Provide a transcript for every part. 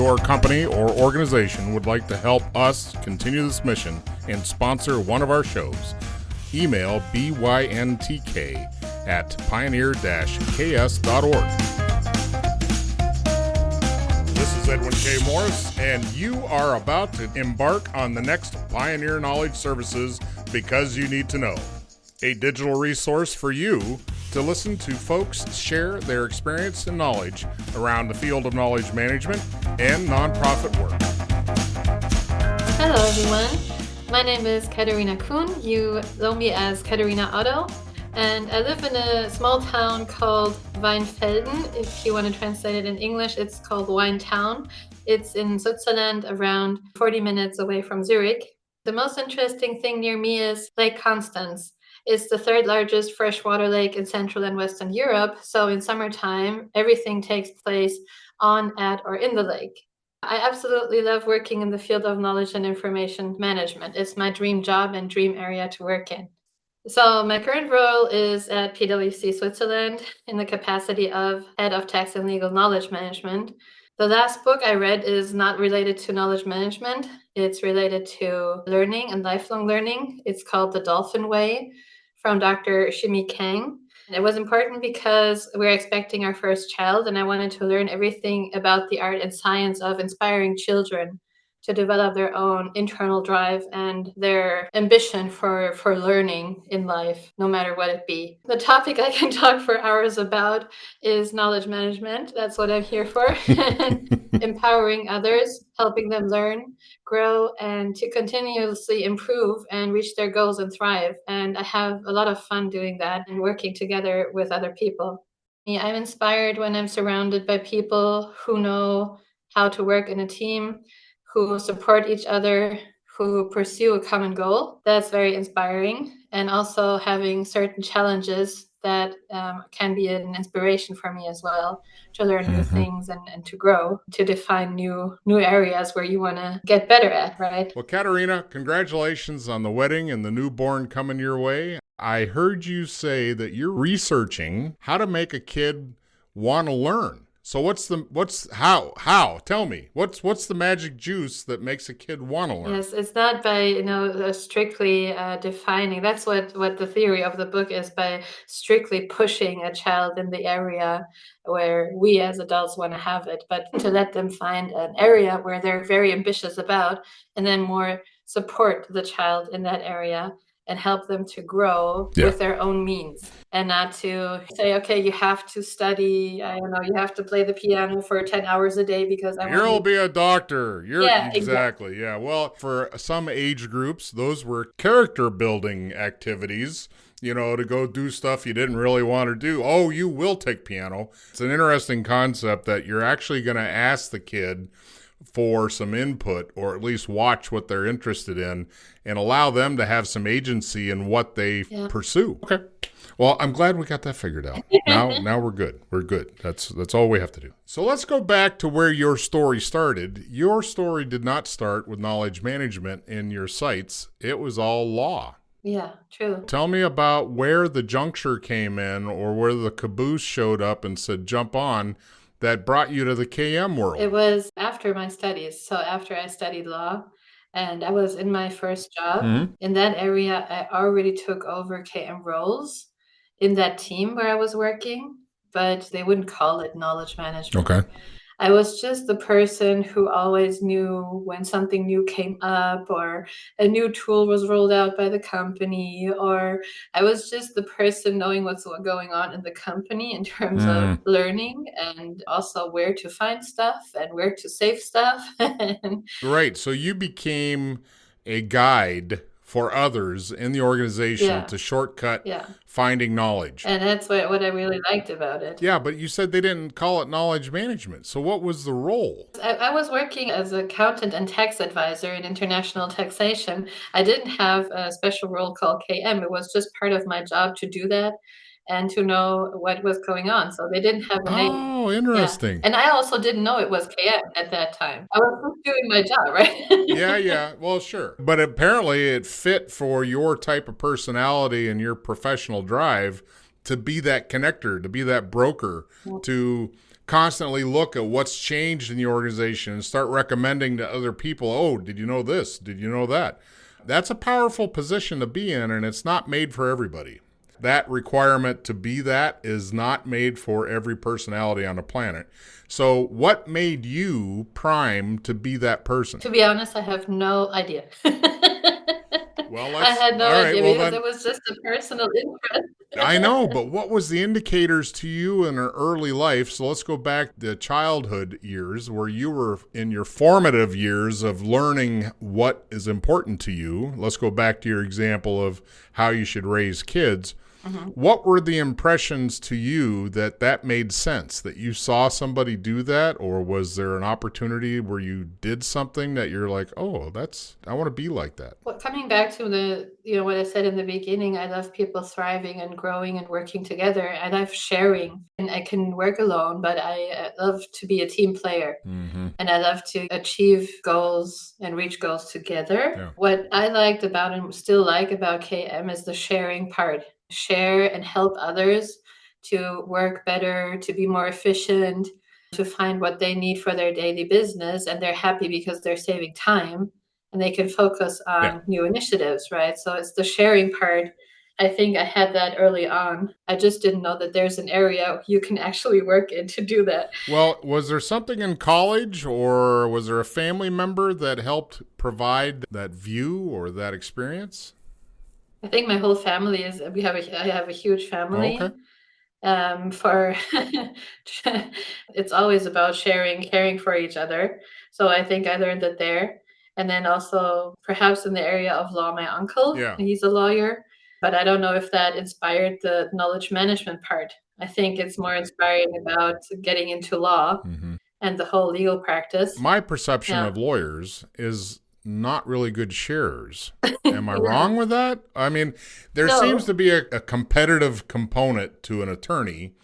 your company or organization would like to help us continue this mission and sponsor one of our shows, email byntk@pioneer-ks.org. This is Edwin K. Morris, and you are about to embark on the next Pioneer Knowledge Services Because You Need to Know, a digital resource for you to listen to folks share their experience and knowledge around the field of knowledge management and nonprofit work. Hello, everyone. My name is Katharina Kuhn. You know me as Katharina Otto, and I live in a small town called Weinfelden. If you want to translate it in English, it's called Wine Town. It's in Switzerland, around 40 minutes away from Zurich. The most interesting thing near me is Lake Constance. It's the third largest freshwater lake in Central and Western Europe. So in summertime, everything takes place on, at, or in the lake. I absolutely love working in the field of knowledge and information management. It's my dream job and dream area to work in. So my current role is at PwC Switzerland in the capacity of Head of Tax and Legal Knowledge Management. The last book I read is not related to knowledge management. It's related to learning and lifelong learning. It's called The Dolphin Way from Dr. Shimi Kang. It was important because we're expecting our first child, and I wanted to learn everything about the art and science of inspiring children to develop their own internal drive and their ambition for learning in life, no matter what it be. The topic I can talk for hours about is knowledge management. That's what I'm here for. Empowering others, helping them learn, grow, and to continuously improve and reach their goals and thrive. And I have a lot of fun doing that and working together with other people. I'm inspired when I'm surrounded by people who know how to work in a team, who support each other, who pursue a common goal. That's very inspiring. And also having certain challenges that can be an inspiration for me as well, to learn new things and to grow, to define new areas where you want to get better at, right? Well, Katharina, congratulations on the wedding and the newborn coming your way. I heard you say that you're researching how to make a kid want to learn. So how? Tell me, what's the magic juice that makes a kid want to learn? Yes, it's not by, strictly defining. That's what the theory of the book is, by strictly pushing a child in the area where we as adults want to have it, but to let them find an area where they're very ambitious about, and then more support the child in that area and help them to grow with their own means, and not to say, okay, you have to study, you have to play the piano for 10 hours a day because You'll be a doctor. Exactly. Yeah. Well, for some age groups, those were character building activities, to go do stuff you didn't really want to do. Oh, you will take piano. It's an interesting concept that you're actually going to ask the kid for some input, or at least watch what they're interested in and allow them to have some agency in what they pursue. Okay. Well, I'm glad we got that figured out. Now we're good. We're good. That's all we have to do. So let's go back to where your story started. Your story did not start with knowledge management in your sights. It was all law. Yeah, true. Tell me about where the juncture came in, or where the caboose showed up and said, jump on, that brought you to the KM world. It was after my studies. So after I studied law and I was in my first job in that area, I already took over KM roles in that team where I was working, but they wouldn't call it knowledge management. Okay. I was just the person who always knew when something new came up, or a new tool was rolled out by the company, or I was just the person knowing what's going on in the company in terms of learning, and also where to find stuff and where to save stuff. Right. So you became a guide for others in the organization to shortcut finding knowledge. And that's what I really liked about it. Yeah, but you said they didn't call it knowledge management. So what was the role? I was working as an accountant and tax advisor in international taxation. I didn't have a special role called KM. It was just part of my job to do that and to know what was going on. So they didn't have a name. Oh, interesting. Yeah. And I also didn't know it was KM at that time. I was just doing my job, right? Yeah. Well, sure. But apparently it fit for your type of personality and your professional drive to be that connector, to be that broker, to constantly look at what's changed in the organization and start recommending to other people, oh, did you know this? Did you know that? That's a powerful position to be in, and it's not made for everybody. That requirement to be that is not made for every personality on the planet. So, what made you prime to be that person? To be honest, I have no idea. Well, I let's. had no All right. idea Well, because then it was just a personal I interest. know, but what was the indicators to you in our early life? So let's go back to childhood years where you were in your formative years of learning what is important to you. Let's go back to your example of how you should raise kids. Mhm. What were the impressions to you that made sense, that you saw somebody do that, or was there an opportunity where you did something that you're like, oh, I want to be like that? Well, coming back to what I said in the beginning, I love people thriving and growing and working together. I love sharing, and I can work alone, but I love to be a team player. Mm-hmm. And I love to achieve goals and reach goals together. Yeah. What I liked about and still like about KM is the sharing part. Share and help others to work better, to be more efficient, to find what they need for their daily business. And they're happy because they're saving time and they can focus Yeah. on new initiatives, right? So it's the sharing part. I think I had that early on. I just didn't know that there's an area you can actually work in to do that. Well, was there something in college or was there a family member that helped provide that view or that experience? I think my whole family is I have a huge Oh, okay. family. For it's always about sharing, caring for each other. So I think I learned it there. And then also perhaps in the area of law, my uncle, Yeah. he's a lawyer, but I don't know if that inspired the knowledge management part. I think it's more inspiring about getting into law Mm-hmm. and the whole legal practice. My perception Yeah. of lawyers is not really good sharers. Am I Yeah. wrong with that? I mean, there seems to No. be a competitive component to an attorney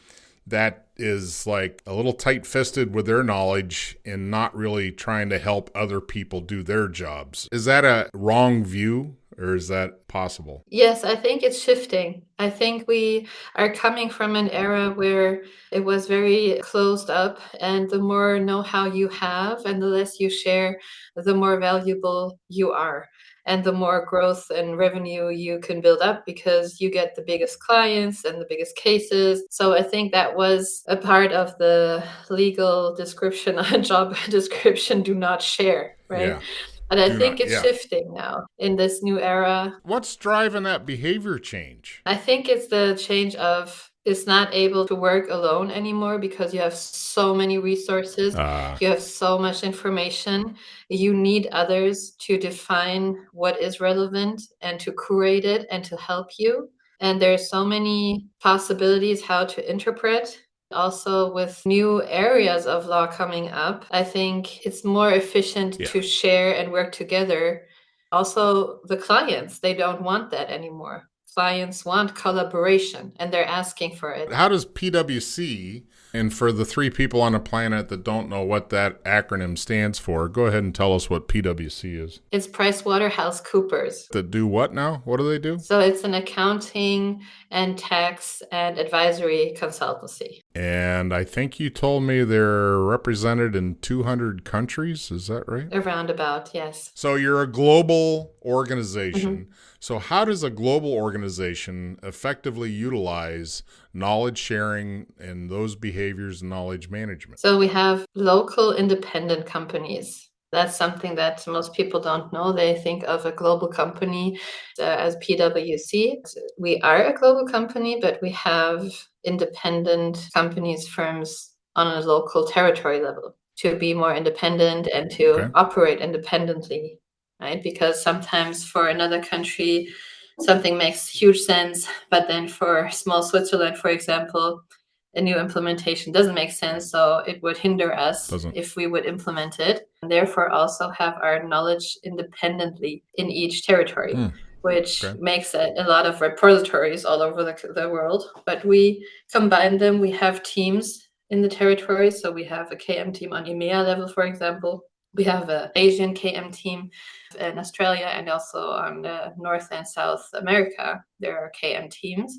that is like a little tight fisted with their knowledge and not really trying to help other people do their jobs. Is that a wrong view or is that possible? Yes, I think it's shifting. I think we are coming from an era where it was very closed up, and the more know-how you have and the less you share, the more valuable you are, and the more growth and revenue you can build up because you get the biggest clients and the biggest cases. So I think that was a part of the legal description, job description, do not share, right? Yeah. But I Do think not. it's Yeah. shifting now in this new era. What's driving that behavior change? I think it's the change of it's not able to work alone anymore because you have so many resources, Uh, you have so much information. You need others to define what is relevant and to curate it and to help you. And there's so many possibilities how to interpret. Also, with new areas of law coming up, I think it's more efficient yeah. to share and work together. Also, the clients, they don't want that anymore. Clients want collaboration and they're asking for it. How does PwC, and for the three people on the planet that don't know what that acronym stands for, go ahead and tell us what PwC is. It's PricewaterhouseCoopers. That do what now? What do they do? So it's an accounting and tax and advisory consultancy. And I think you told me they're represented in 200 countries. Is that right? Around about, yes. So you're a global organization. Mhm. So how does a global organization effectively utilize knowledge sharing and those behaviors and knowledge management? So we have local independent companies. That's something that most people don't know. They think of a global company as PwC. We are a global company, but we have independent companies, firms on a local territory level to be more independent and to Okay. operate independently, right? Because sometimes for another country, something makes huge sense, but then for small Switzerland, for example, a new implementation doesn't make sense, so it would hinder us Doesn't. if we would implement it. And therefore, also have our knowledge independently in each territory, which Okay. makes a lot of repositories all over the world. But we combine them. We have teams in the territory. So we have a KM team on EMEA level, for example. We have an Asian KM team in Australia and also on North and South America. There are KM teams.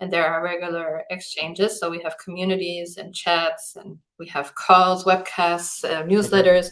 and there are regular exchanges. So we have communities and chats, and we have calls, webcasts, Okay. newsletters.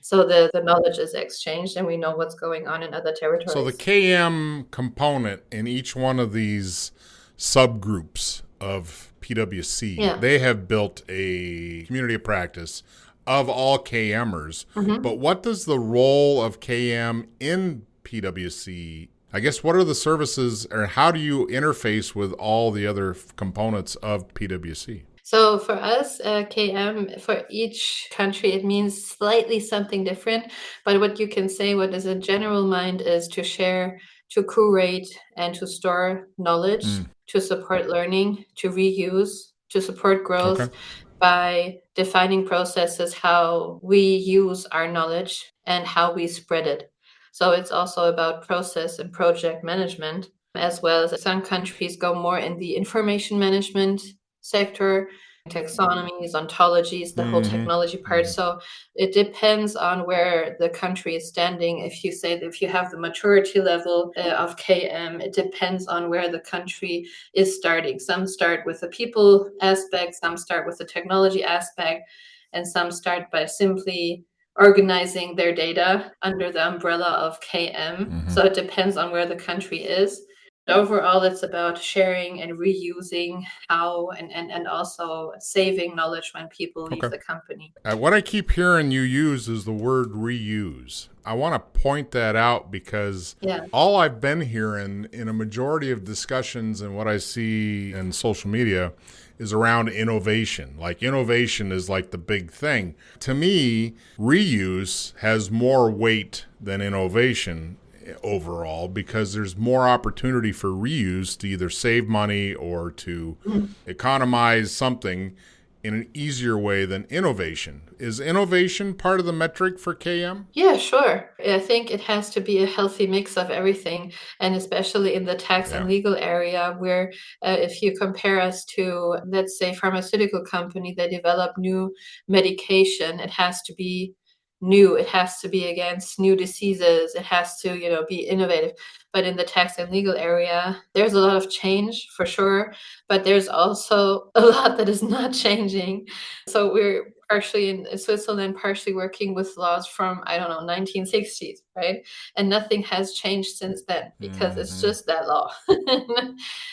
So the knowledge is exchanged, and we know what's going on in other So the territories. KM component in each one of these subgroups of PwC, Yeah. they have built a community of practice of all KMers. Hmm. But what does the role of KM in PwC? I guess what are the services, or how do you interface with all the other components of PwC? So for us, KM, for each country, it means slightly something different. But what you can say, what is a general mind, is to share, to curate, and to store knowledge, Hmm. to support learning, to reuse, to support growth Okay. by defining processes, how we use our knowledge and how we spread it. So it's also about process and project management, as well as some countries go more in the information management sector, taxonomies, ontologies, the whole Mm-hmm. technology part. Mm-hmm. So it depends on where the country is standing. If you say that if you have the maturity level of KM, it depends on where the country is starting. Some start with the people aspect, some start with the technology aspect, and some start by simply organizing their data under the umbrella of KM. Mm-hmm. So it depends on where the country is. Overall, it's about sharing and reusing how and also saving knowledge when people leave Okay. the company. What I keep hearing you use is the word reuse. I want to point that out because Yeah. all I've been hearing in a majority of discussions and what I see in social media is around innovation. Like innovation is like the big thing. To me, reuse has more weight than innovation overall because there's more opportunity for reuse to either save money or to Mhm. economize something in an easier way than innovation. Is innovation part of the metric for KM? Yeah, sure. I think it has to be a healthy mix of everything, and especially in the tax and Yeah. legal area, where if you compare us to, let's say, pharmaceutical company, they develop new medication, it has to be new. It has to be against new diseases. It has to, be innovative. But in the tax and legal area, there's a lot of change for sure, but there's also a lot that is not changing. So we're partially in Switzerland, partially working with laws from, I don't know, 1960s, right? And nothing has changed since then because it's Mm-hmm. just that law.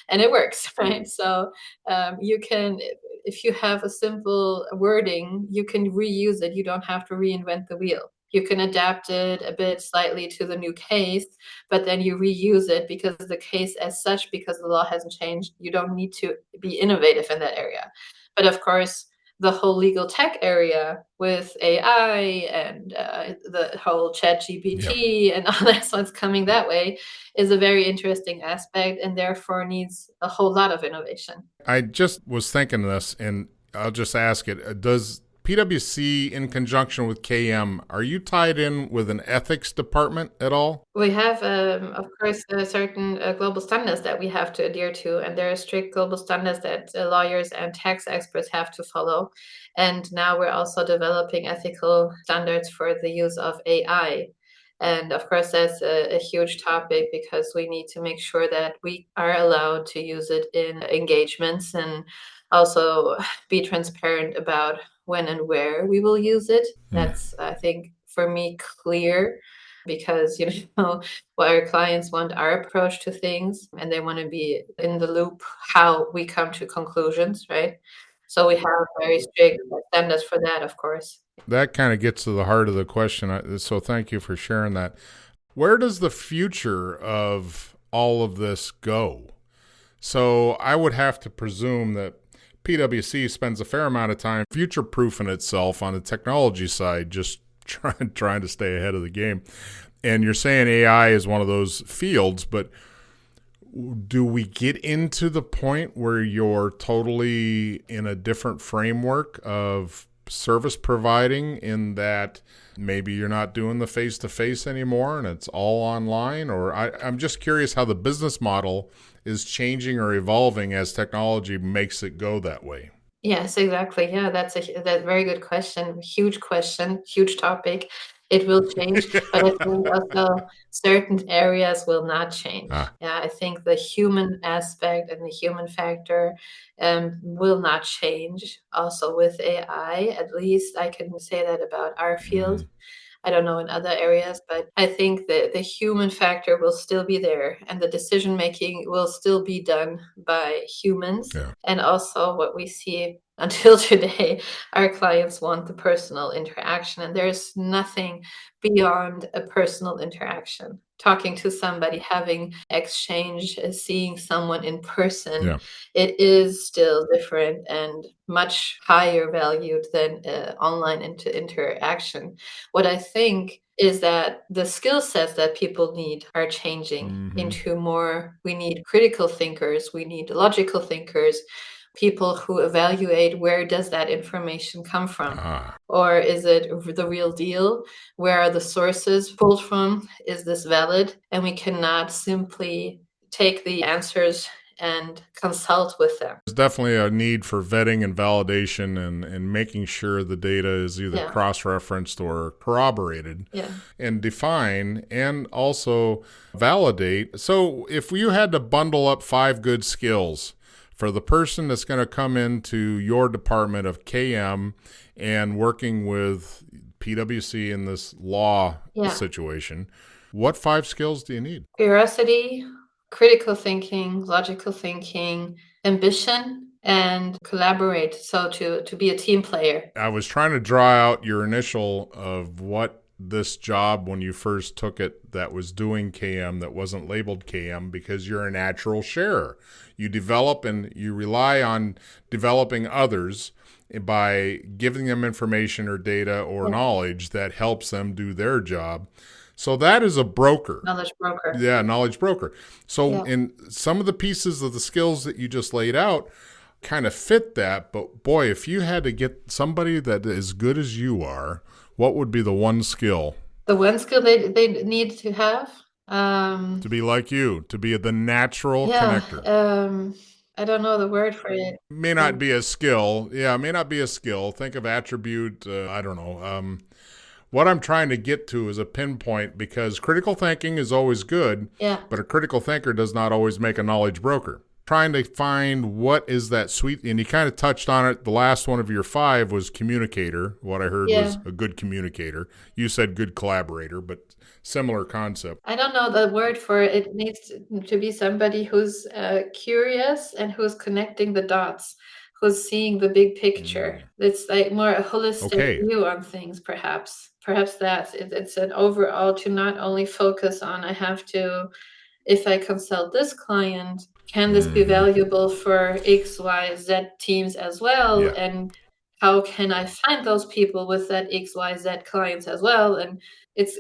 And it works, right? So you can, if you have a simple wording, you can reuse it. You don't have to reinvent the wheel. You can adapt it a bit slightly to the new case, but then you reuse it because the case as such, because the law hasn't changed, you don't need to be innovative in that area. But of course, the whole legal tech area with AI and the whole chat Yep. GPT and all that's what's coming that way is a very interesting aspect and therefore needs a whole lot of innovation. I just was thinking this, and I'll just ask it. Does PwC, in conjunction with KM, are you tied in with an ethics department at all? We have, of course, certain global standards that we have to adhere to, and there are strict global standards that lawyers and tax experts have to follow. And now we're also developing ethical standards for the use of AI. And of course, that's a huge topic because we need to make sure that we are allowed to use it in engagements and also be transparent about when and where we will use it. Mm. That's, I think, for me, clear because what our clients want our approach to things and they want to be in the loop how we come to conclusions, right? So we have very strict standards for that, of course. That kind of gets to the heart of the question. So thank you for sharing that. Where does the future of all of this go? So I would have to presume that PwC spends a fair amount of time future proofing itself on the technology side, just trying to stay ahead of the game. And you're saying AI is one of those fields, but do we get into the point where you're totally in a different framework of service providing in that maybe you're not doing the face-to-face anymore and it's all online? Or I'm just curious how the business model is changing or evolving as technology makes it go that way. Yes, exactly. Yeah, that's very good question. Huge topic. it will change, but I think also certain areas will not change. Ah, Yeah, I think the human aspect and the human factor will not change also with AI. At least I can say that about our field. mhm, I don't know in other areas, but I think that the human factor will still be there and the decision making will still be done by humans. yeah. And also, what we see until today, our clients want the personal interaction, and there's nothing beyond a personal interaction. Talking to somebody, having exchange, seeing someone in person, Yeah. it is still different and much higher valued than online interaction. What I think is that the skill sets that people need are changing Hmm. into more, we need critical thinkers, we need logical thinkers, people who evaluate where does that information come from? Ah. Or is it the real deal? Where are the sources pulled from? Is this valid? And we cannot simply take the answers and consult with them. There's definitely a need for vetting and validation and making sure the data is either Yeah, cross referenced or corroborated yeah, and define and also validate. So, if you had to bundle up 5 good skills for the person that's going to come into your department of KM and working with PwC in this law yeah. situation, what 5 skills do you need? Curiosity, critical thinking, logical thinking, ambition, and collaborate. So to be a team player. I was trying to draw out your initial of what this job when you first took it that was doing KM that wasn't labeled KM because you're a natural sharer. You develop and you rely on developing others by giving them information or data or Yeah. knowledge that helps them do their job. So that is a broker. Knowledge broker. Yeah, knowledge broker. So Yeah. in some of the pieces of the skills that you just laid out kind of fit that, but boy, if you had to get somebody that is good as you are, what would be the one skill The one skill they need to have. to be like you, to be the natural Yeah. connector? I don't know the word for it. May not be a skill. Yeah, it may not be a skill. Think of attribute. I don't know. What I'm trying to get to is a pinpoint because critical thinking is always good, Yeah. but a critical thinker does not always make a knowledge broker. Trying to find what is that sweet, and you kind of touched on it. The last one of your 5 was communicator. What I heard Yeah. was a good communicator. You said good collaborator, but similar concept. I don't know the word for it. It needs to be somebody who's curious and who's connecting the dots, who's seeing the big picture. Mm. It's like more a holistic Okay. view on things, perhaps. Perhaps that's it. It's an overall to not only focus on, I have to, if I consult this client, can this be Hmm. valuable for X, Y, Z teams as well? Yeah. And how can I find those people with that X, Y, Z clients as well? And it's,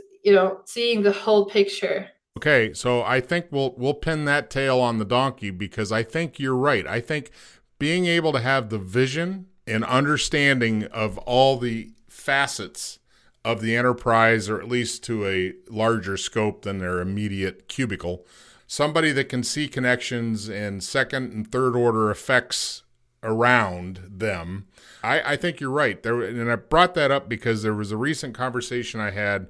seeing the whole picture. Okay, so I think we'll pin that tail on the donkey because I think you're right. I think being able to have the vision and understanding of all the facets of the enterprise, or at least to a larger scope than their immediate cubicle, somebody that can see connections and second and third order effects around them. I think you're right. And I brought that up because there was a recent conversation I had,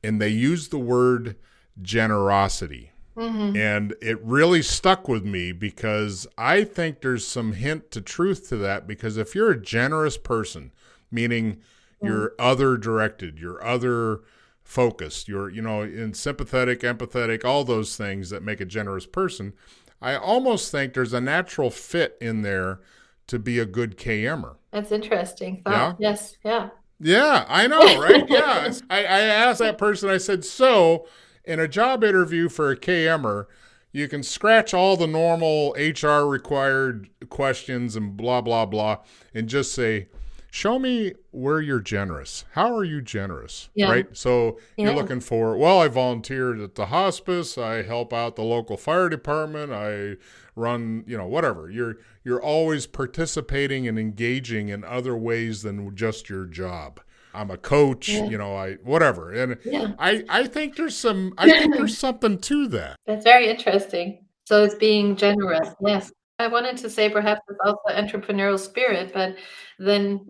and they used the word generosity. Mm-hmm. And it really stuck with me because I think there's some hint to truth to that. Because if you're a generous person, meaning you're other directed, you're other focused, you're, in sympathetic, empathetic, all those things that make a generous person, I almost think there's a natural fit in there to be a good KMer. That's interesting Yeah? thought. Yes. Yeah. Yeah, I know, right? Yeah. I asked that person, I said, so in a job interview for a KMer, you can scratch all the normal HR required questions and blah, blah, blah, and just say, show me where you're generous. How are you generous? Yeah. Right? So you're Yeah. looking for, well, I volunteered at the hospice. I help out the local fire department. I run, whatever. You're always participating and engaging in other ways than just your job. I'm a coach, Yeah. whatever. And Yeah. I think there's something to that. That's very interesting. So it's being generous. Yes. I wanted to say perhaps it's also entrepreneurial spirit, but then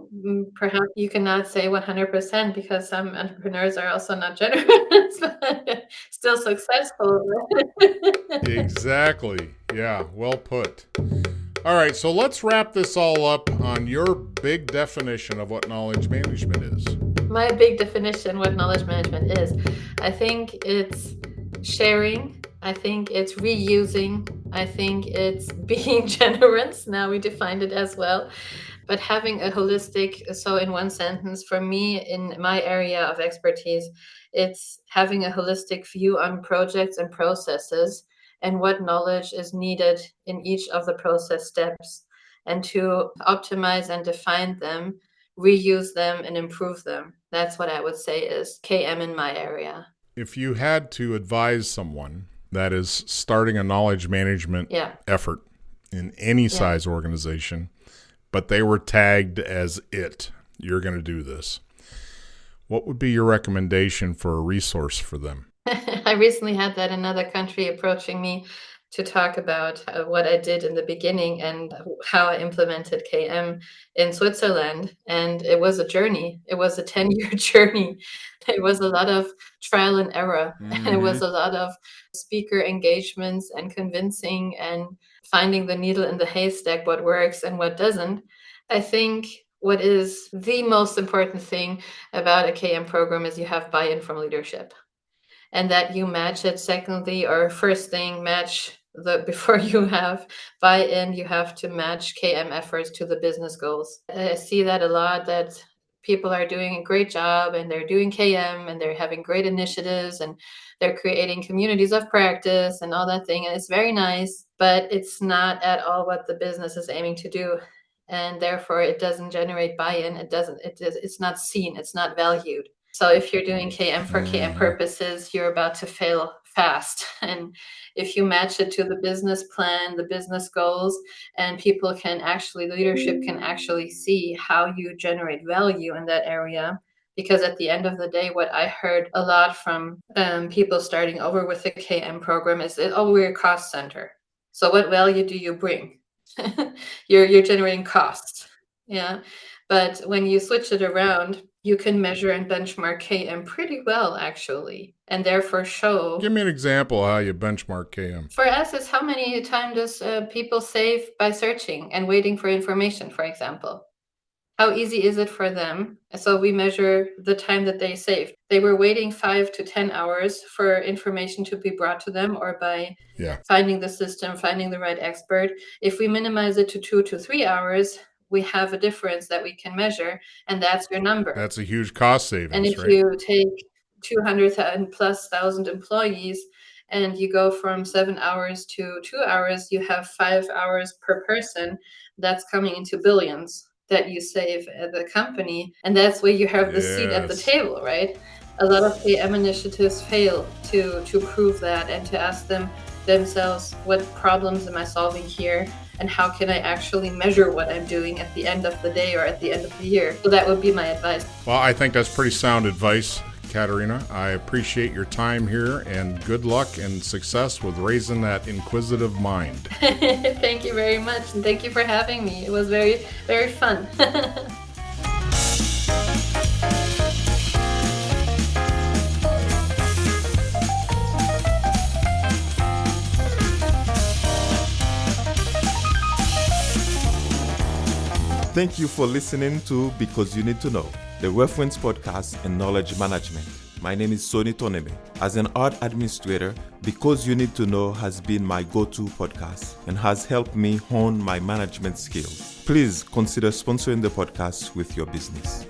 perhaps you cannot say 100% because some entrepreneurs are also not generous, but still successful. Exactly. Yeah, well put. All right, so let's wrap this all up on your big definition of what knowledge management is. My big definition what knowledge management is, I think it's sharing. I think it's reusing. I think it's being generous. Now we defined it as well. But having a holistic, so in one sentence, for me, in my area of expertise, it's having a holistic view on projects and processes and what knowledge is needed in each of the process steps, and to optimize and define them, reuse them, and improve them. That's what I would say is KM in my area. If you had to advise someone that is starting a knowledge management effort in any size organization, but they were tagged as you're going to do this, what would be your recommendation for a resource for them? I recently had that another country approaching me to talk about what I did in the beginning and how I implemented KM in Switzerland. And it was a journey. It was a 10-year journey. It was a lot of trial and error. And it was a lot of speaker engagements and convincing and finding the needle in the haystack, what works and what doesn't. I think what is the most important thing about a KM program is you have buy-in from leadership. And that you match it. Secondly, or first thing, before you have buy-in, you have to match KM efforts to the business goals. I see that a lot, that people are doing a great job and they're doing KM and they're having great initiatives and they're creating communities of practice and all that thing. And it's very nice, but it's not at all what the business is aiming to do. And therefore it doesn't generate buy-in. It's not seen, it's not valued. So if you're doing KM for KM purposes, you're about to fail fast. And if you match it to the business plan, the business goals, and leadership can actually see how you generate value in that area. Because at the end of the day, what I heard a lot from people starting over with the KM program is that, we're a cost center. So what value do you bring? You're generating costs. Yeah. But when you switch it around, you can measure and benchmark KM pretty well, actually, and therefore show. Give me an example of how you benchmark KM. For us, it's how many time does people save by searching and waiting for information, for example. How easy is it for them? So we measure the time that they saved. They were waiting 5 to 10 hours for information to be brought to them, or by finding the system, finding the right expert. If we minimize it to 2 to 3 hours, we have a difference that we can measure, and that's your number. That's a huge cost savings. And if you take 200,000+ employees and you go from 7 hours to 2 hours, you have 5 hours per person. That's coming into billions that you save at the company. And that's where you have the seat at the table, right? A lot of KM initiatives fail to prove that and to ask themselves, what problems am I solving here? And how can I actually measure what I'm doing at the end of the day or at the end of the year? So that would be my advice. Well, I think that's pretty sound advice, Katharina. I appreciate your time here, and good luck and success with raising that inquisitive mind. Thank you very much, and thank you for having me. It was very, very fun. Thank you for listening to Because You Need to Know, the reference podcast in knowledge management. My name is Soni Toneme. As an art administrator, Because You Need to Know has been my go-to podcast and has helped me hone my management skills. Please consider sponsoring the podcast with your business.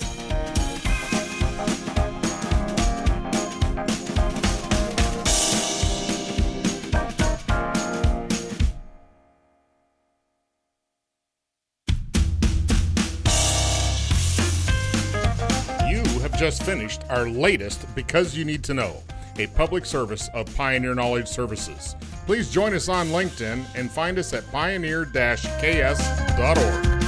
Just finished our latest Because You Need to Know, a public service of Pioneer Knowledge Services. Please join us on LinkedIn and find us at pioneer-ks.org.